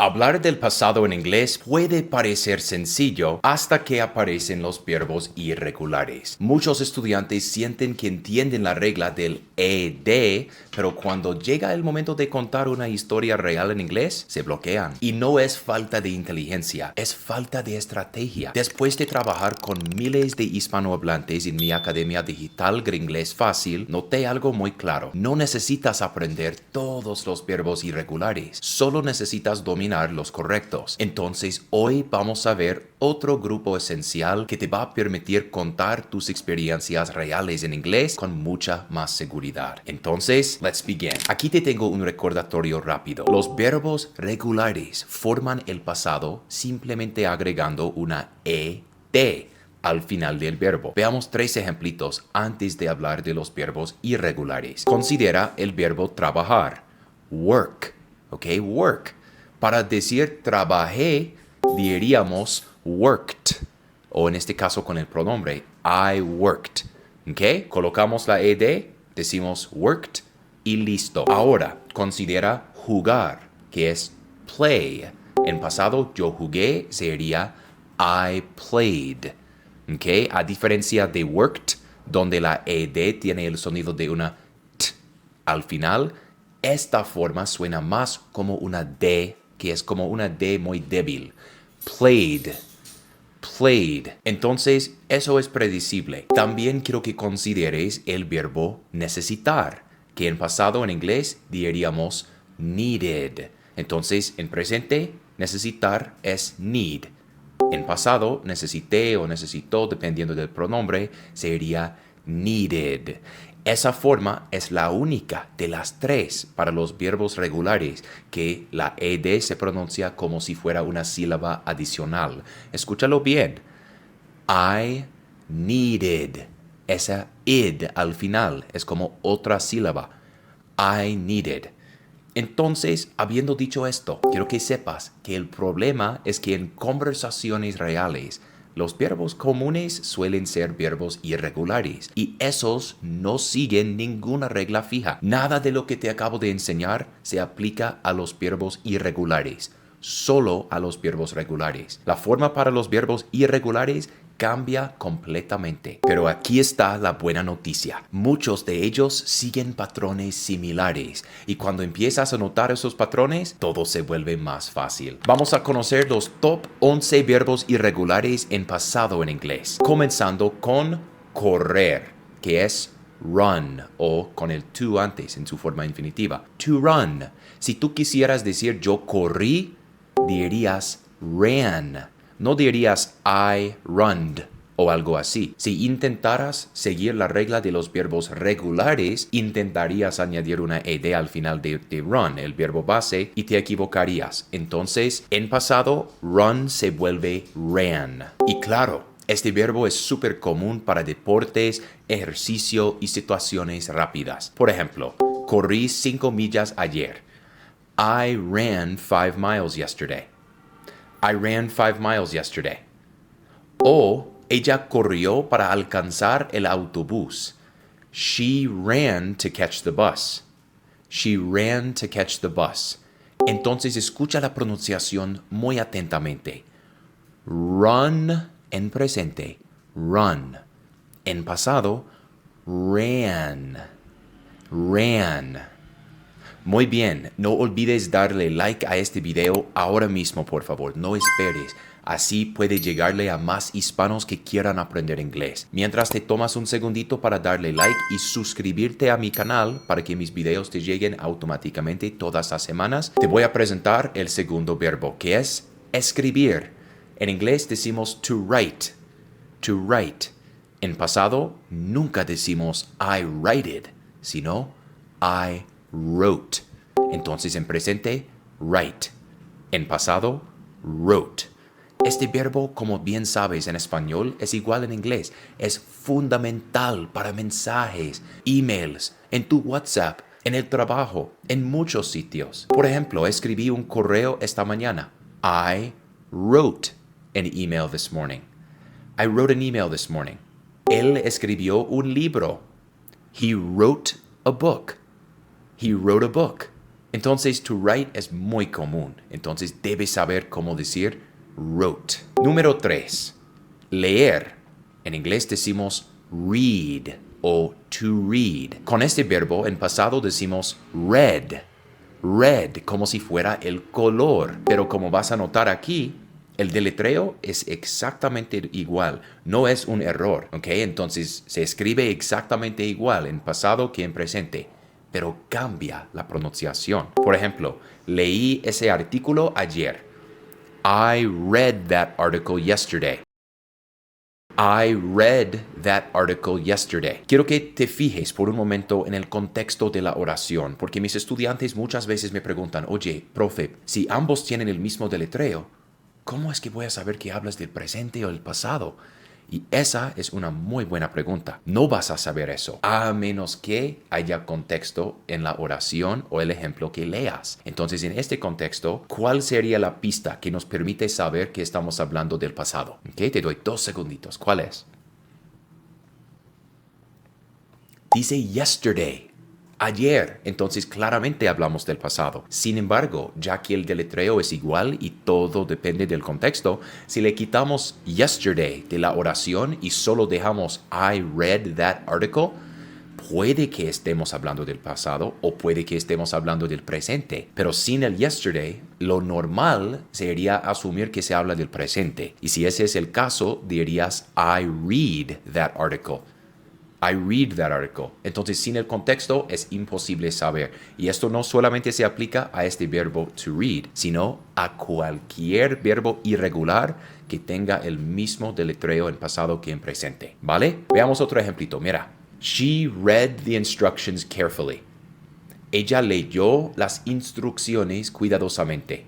Hablar del pasado en inglés puede parecer sencillo hasta que aparecen los verbos irregulares. Muchos estudiantes sienten que entienden la regla del ed, pero cuando llega el momento de contar una historia real en inglés, se bloquean. Y no es falta de inteligencia, es falta de estrategia. Después de trabajar con miles de hispanohablantes en mi academia digital Gringlés Fácil, noté algo muy claro. No necesitas aprender todos los verbos irregulares, solo necesitas dominar los correctos. Entonces, hoy vamos a ver otro grupo esencial que te va a permitir contar tus experiencias reales en inglés con mucha más seguridad. Entonces, let's begin. Aquí te tengo un recordatorio rápido. Los verbos regulares forman el pasado simplemente agregando una ed al final del verbo. Veamos 3 ejemplitos antes de hablar de los verbos irregulares. Considera el verbo trabajar. Work. ¿Ok? Work. Para decir trabajé, diríamos worked. O en este caso con el pronombre, I worked. ¿Ok? Colocamos la ed, decimos worked y listo. Ahora, considera jugar, que es play. En pasado, yo jugué, sería I played. ¿Ok? A diferencia de worked, donde la ed tiene el sonido de una t al final, esta forma suena más como una d, que es como una D muy débil. Played. Played. Entonces, eso es predecible. También quiero que consideres el verbo necesitar, que en pasado en inglés diríamos needed. Entonces, en presente, necesitar es need. En pasado, necesité o necesitó, dependiendo del pronombre, sería needed. Esa forma es la única de las 3 para los verbos regulares que la ed se pronuncia como si fuera una sílaba adicional. Escúchalo bien. I needed. Esa id al final es como otra sílaba. I needed. Entonces, habiendo dicho esto, quiero que sepas que el problema es que en conversaciones reales, los verbos comunes suelen ser verbos irregulares y esos no siguen ninguna regla fija. Nada de lo que te acabo de enseñar se aplica a los verbos irregulares, solo a los verbos regulares. La forma para los verbos irregulares cambia completamente. Pero aquí está la buena noticia. Muchos de ellos siguen patrones similares y cuando empiezas a notar esos patrones, todo se vuelve más fácil. Vamos a conocer los top 11 verbos irregulares en pasado en inglés, comenzando con correr, que es run o con el to antes en su forma infinitiva. To run. Si tú quisieras decir yo corrí, dirías ran. No dirías I runned o algo así. Si intentaras seguir la regla de los verbos regulares, intentarías añadir una ed al final de run, el verbo base, y te equivocarías. Entonces, en pasado, run se vuelve ran. Y claro, este verbo es súper común para deportes, ejercicio y situaciones rápidas. Por ejemplo, corrí 5 millas ayer. I ran 5 miles yesterday. I ran 5 miles yesterday. O ella corrió para alcanzar el autobús. She ran to catch the bus. She ran to catch the bus. Entonces escucha la pronunciación muy atentamente. Run en presente. Run. En pasado, ran. Ran. Muy bien, no olvides darle like a este video ahora mismo, por favor, no esperes. Así puede llegarle a más hispanos que quieran aprender inglés. Mientras te tomas un segundito para darle like y suscribirte a mi canal para que mis videos te lleguen automáticamente todas las semanas, te voy a presentar el segundo verbo, que es escribir. En inglés decimos to write. To write. En pasado nunca decimos I writed, sino I wrote. Entonces en presente, write. En pasado, wrote. Este verbo, como bien sabes en español, es igual en inglés. Es fundamental para mensajes, emails, en tu WhatsApp, en el trabajo, en muchos sitios. Por ejemplo, escribí un correo esta mañana. I wrote an email this morning. I wrote an email this morning. Él escribió un libro. He wrote a book. He wrote a book. Entonces, to write es muy común. Entonces, debes saber cómo decir wrote. Número 3. Leer. En inglés decimos read o to read. Con este verbo en pasado decimos read. Red, como si fuera el color. Pero como vas a notar aquí, el deletreo es exactamente igual. No es un error, ¿ok? Entonces se escribe exactamente igual en pasado que en presente, pero cambia la pronunciación. Por ejemplo, leí ese artículo ayer. I read that article yesterday. I read that article yesterday. Quiero que te fijes por un momento en el contexto de la oración, porque mis estudiantes muchas veces me preguntan, oye, profe, si ambos tienen el mismo deletreo, ¿cómo es que voy a saber que hablas del presente o del pasado? Y esa es una muy buena pregunta. No vas a saber eso, a menos que haya contexto en la oración o el ejemplo que leas. Entonces, en este contexto, ¿cuál sería la pista que nos permite saber que estamos hablando del pasado? ¿Ok? Te doy 2 segunditos. ¿Cuál es? Dice yesterday. Ayer, entonces claramente hablamos del pasado. Sin embargo, ya que el deletreo es igual y todo depende del contexto, si le quitamos yesterday de la oración y solo dejamos I read that article, puede que estemos hablando del pasado o puede que estemos hablando del presente. Pero sin el yesterday, lo normal sería asumir que se habla del presente. Y si ese es el caso, dirías I read that article. I read that article. Entonces, sin el contexto es imposible saber. Y esto no solamente se aplica a este verbo to read, sino a cualquier verbo irregular que tenga el mismo deletreo en pasado que en presente. ¿Vale? Veamos otro ejemplito. Mira. She read the instructions carefully. Ella leyó las instrucciones cuidadosamente.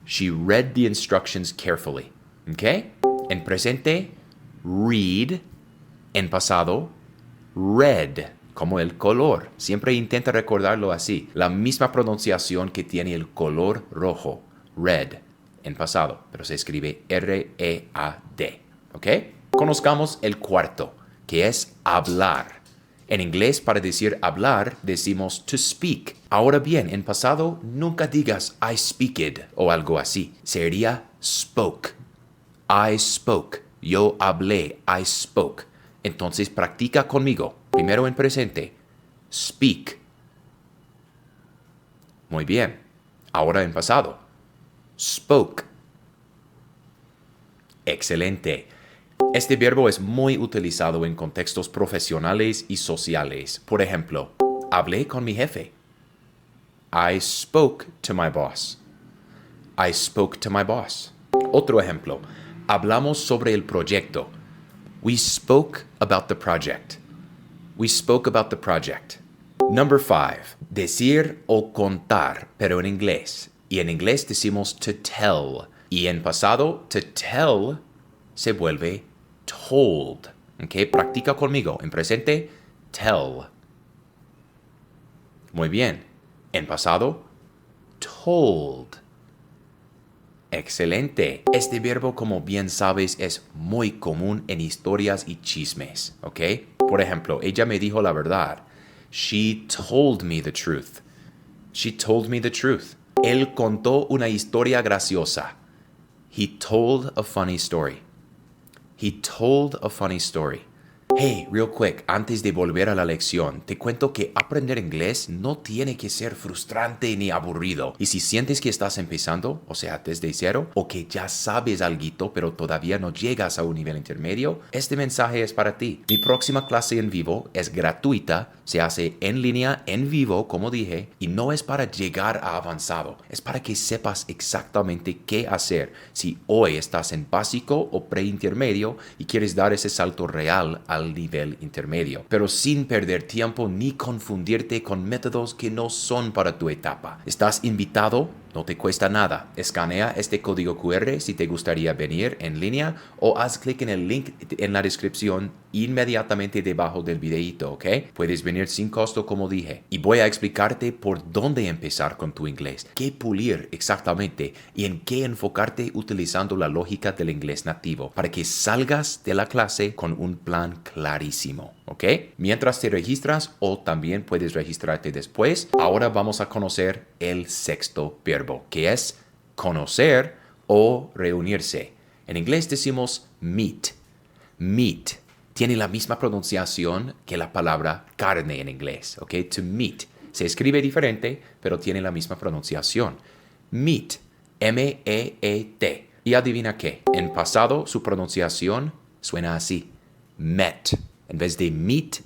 She read the instructions carefully. ¿Ok? En presente, read. En pasado, red, como el color. Siempre intenta recordarlo así. La misma pronunciación que tiene el color rojo, red, en pasado, pero se escribe R-E-A-D. ¿Ok? Conozcamos el cuarto, que es hablar. En inglés, para decir hablar, decimos to speak. Ahora bien, en pasado, nunca digas I speaked o algo así. Sería spoke. I spoke. Yo hablé. I spoke. Entonces practica conmigo. Primero en presente. Speak. Muy bien. Ahora en pasado. Spoke. Excelente. Este verbo es muy utilizado en contextos profesionales y sociales. Por ejemplo, hablé con mi jefe. I spoke to my boss. I spoke to my boss. Otro ejemplo. Hablamos sobre el proyecto. We spoke about the project. We spoke about the project. Number 5. Decir o contar, pero en inglés. Y en inglés decimos to tell. Y en pasado, to tell se vuelve told. ¿Ok? Practica conmigo. En presente, tell. Muy bien. En pasado, told. Excelente. Este verbo, como bien sabes, es muy común en historias y chismes, ¿ok? Por ejemplo, ella me dijo la verdad. She told me the truth. She told me the truth. Él contó una historia graciosa. He told a funny story. He told a funny story. Hey, real quick, antes de volver a la lección, te cuento que aprender inglés no tiene que ser frustrante ni aburrido. Y si sientes que estás empezando, o sea, desde cero, o que ya sabes alguito, pero todavía no llegas a un nivel intermedio, este mensaje es para ti. Mi próxima clase en vivo es gratuita, se hace en línea, en vivo, como dije, y no es para llegar a avanzado, es para que sepas exactamente qué hacer si hoy estás en básico o preintermedio y quieres dar ese salto real al nivel intermedio, pero sin perder tiempo ni confundirte con métodos que no son para tu etapa. Estás invitado, No te cuesta nada. Escanea este código QR si te gustaría venir en línea o haz clic en el link en la descripción inmediatamente debajo del videito, ¿ok? Puedes venir sin costo como dije. Y voy a explicarte por dónde empezar con tu inglés, qué pulir exactamente y en qué enfocarte utilizando la lógica del inglés nativo para que salgas de la clase con un plan clarísimo, ¿ok? Mientras te registras o también puedes registrarte después, ahora vamos a conocer el sexto verbo, que es conocer o reunirse. En inglés decimos meet. Meet tiene la misma pronunciación que la palabra carne en inglés, ¿ok? To meet. Se escribe diferente, pero tiene la misma pronunciación. Meet, M-E-E-T. Y adivina qué, en pasado su pronunciación suena así, met. En vez de meet,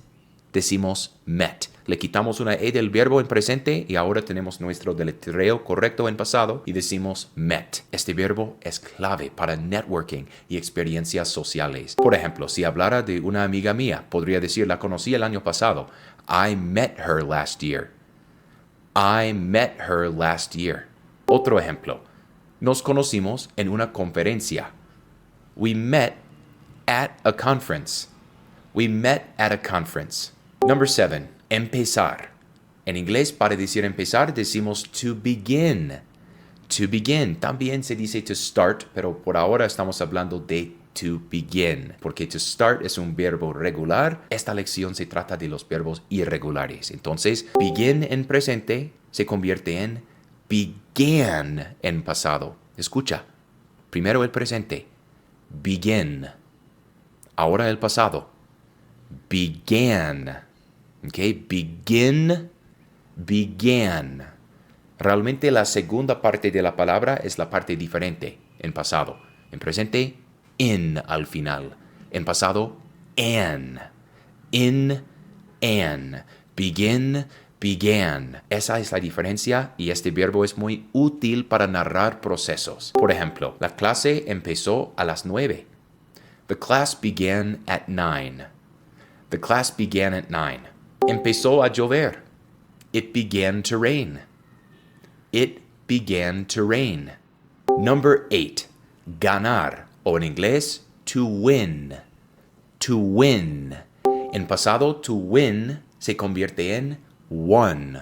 decimos met. Le quitamos una E del verbo en presente y ahora tenemos nuestro deletreo correcto en pasado y decimos met. Este verbo es clave para networking y experiencias sociales. Por ejemplo, si hablara de una amiga mía, podría decir, la conocí el año pasado. I met her last year. I met her last year. Otro ejemplo, nos conocimos en una conferencia. We met at a conference. We met at a conference. Number 7. Empezar. En inglés, para decir empezar, decimos to begin. To begin. También se dice to start, pero por ahora estamos hablando de to begin. Porque to start es un verbo regular. Esta lección se trata de los verbos irregulares. Entonces, begin en presente se convierte en began en pasado. Escucha. Primero el presente. Begin. Ahora el pasado. Began. ¿Ok? Begin, began. Realmente la segunda parte de la palabra es la parte diferente en pasado. En presente, in al final. En pasado, an. In, an. Begin, began. Esa es la diferencia y este verbo es muy útil para narrar procesos. Por ejemplo, la clase empezó a las 9. The class began at 9. The class began at 9. Empezó a llover. It began to rain. It began to rain. Number 8. Ganar, o en inglés, to win. To win. En pasado, to win se convierte en won.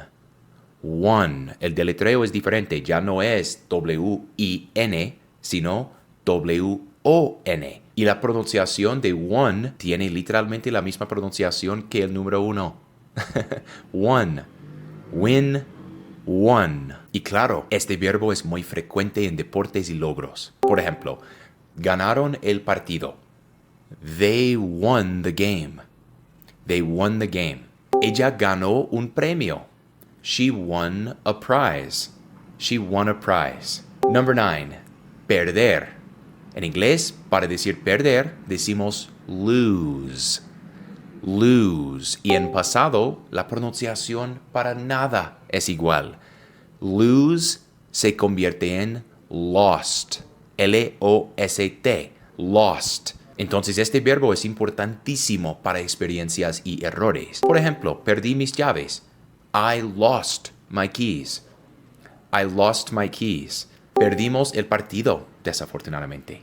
Won. El deletreo es diferente. Ya no es W-I-N, sino W-O-N. Y la pronunciación de won tiene literalmente la misma pronunciación que el número 1. Won. Win. Won. Y claro, este verbo es muy frecuente en deportes y logros. Por ejemplo, ganaron el partido. They won the game. They won the game. Ella ganó un premio. She won a prize. She won a prize. Number 9. Perder. En inglés, para decir perder, decimos lose. Lose. Y en pasado, la pronunciación para nada es igual. Lose se convierte en lost. L-O-S-T. Lost. Entonces, este verbo es importantísimo para experiencias y errores. Por ejemplo, perdí mis llaves. I lost my keys. I lost my keys. Perdimos el partido, desafortunadamente.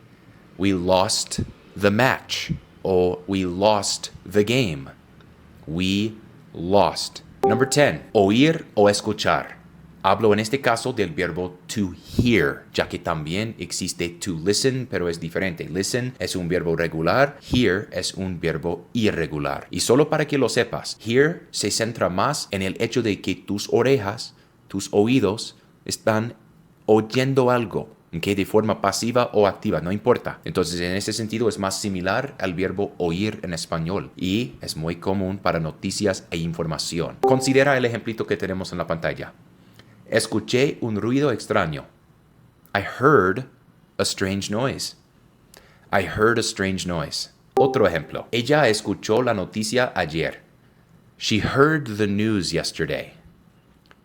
We lost the match. O we lost the game. We lost. Number 10. Oír o escuchar. Hablo en este caso del verbo to hear, ya que también existe to listen, pero es diferente. Listen es un verbo regular, hear es un verbo irregular. Y solo para que lo sepas, hear se centra más en el hecho de que tus orejas, tus oídos, están oyendo algo, ¿okay? De forma pasiva o activa, no importa. Entonces, en ese sentido es más similar al verbo oír en español y es muy común para noticias e información. Considera el ejemplito que tenemos en la pantalla. Escuché un ruido extraño. I heard a strange noise. I heard a strange noise. Otro ejemplo. Ella escuchó la noticia ayer. She heard the news yesterday.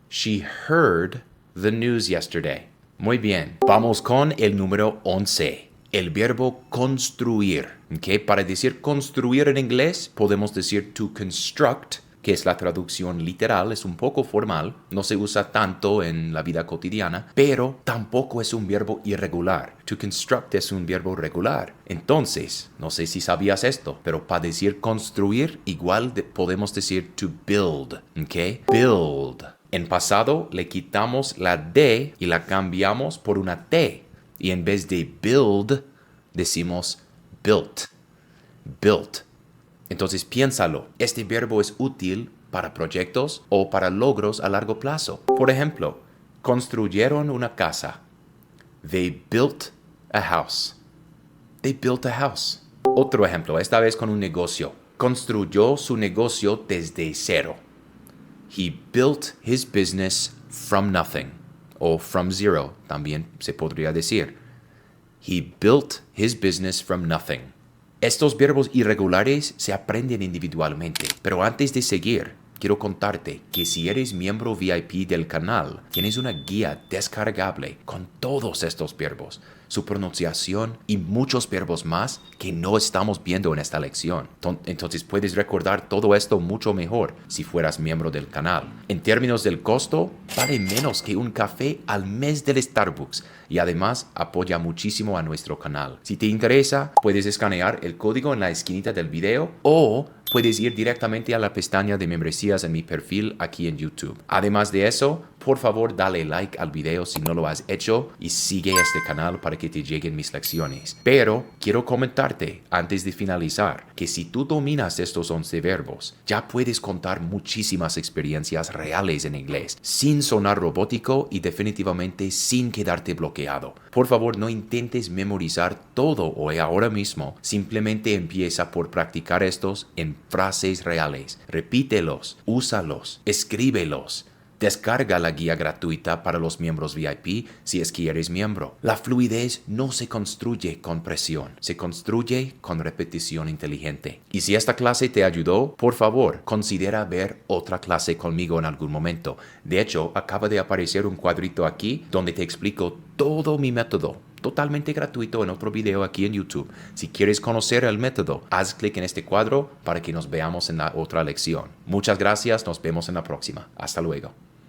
She heard the news yesterday. Muy bien. Vamos con el número 11. El verbo construir. ¿Okay? Para decir construir en inglés, podemos decir to construct. que es la traducción literal, es un poco formal, no se usa tanto en la vida cotidiana, pero tampoco es un verbo irregular. To construct es un verbo regular. Entonces, no sé si sabías esto, pero para decir construir, igual podemos decir to build, ¿ok? Build. En pasado le quitamos la D y la cambiamos por una T. Y en vez de build, decimos built. Built. Entonces piénsalo, este verbo es útil para proyectos o para logros a largo plazo. Por ejemplo, construyeron una casa. They built a house. They built a house. Otro ejemplo, esta vez con un negocio. Construyó su negocio desde cero. He built his business from nothing. O from zero, también se podría decir. He built his business from nothing. Estos verbos irregulares se aprenden individualmente, pero antes de seguir, quiero contarte que si eres miembro VIP del canal, tienes una guía descargable con todos estos verbos, su pronunciación y muchos verbos más que no estamos viendo en esta lección. Entonces puedes recordar todo esto mucho mejor si fueras miembro del canal. En términos del costo, vale menos que un café al mes del Starbucks y además apoya muchísimo a nuestro canal. Si te interesa, puedes escanear el código en la esquinita del video o puedes ir directamente a la pestaña de membresías en mi perfil aquí en YouTube. Además de eso, por favor dale like al video si no lo has hecho y sigue este canal para que te lleguen mis lecciones. Pero quiero comentarte antes de finalizar que si tú dominas estos 11 verbos, ya puedes contar muchísimas experiencias reales en inglés, sin sonar robótico y definitivamente sin quedarte bloqueado. Por favor, no intentes memorizar todo hoy ahora mismo, simplemente empieza por practicar estos en frases reales. Repítelos, úsalos, escríbelos. Descarga la guía gratuita para los miembros VIP si es que eres miembro. La fluidez no se construye con presión, se construye con repetición inteligente. Y si esta clase te ayudó, por favor, considera ver otra clase conmigo en algún momento. De hecho, acaba de aparecer un cuadrito aquí donde te explico todo mi método. Totalmente gratuito en otro video aquí en YouTube. Si quieres conocer el método, haz clic en este cuadro para que nos veamos en la otra lección. Muchas gracias, nos vemos en la próxima. Hasta luego.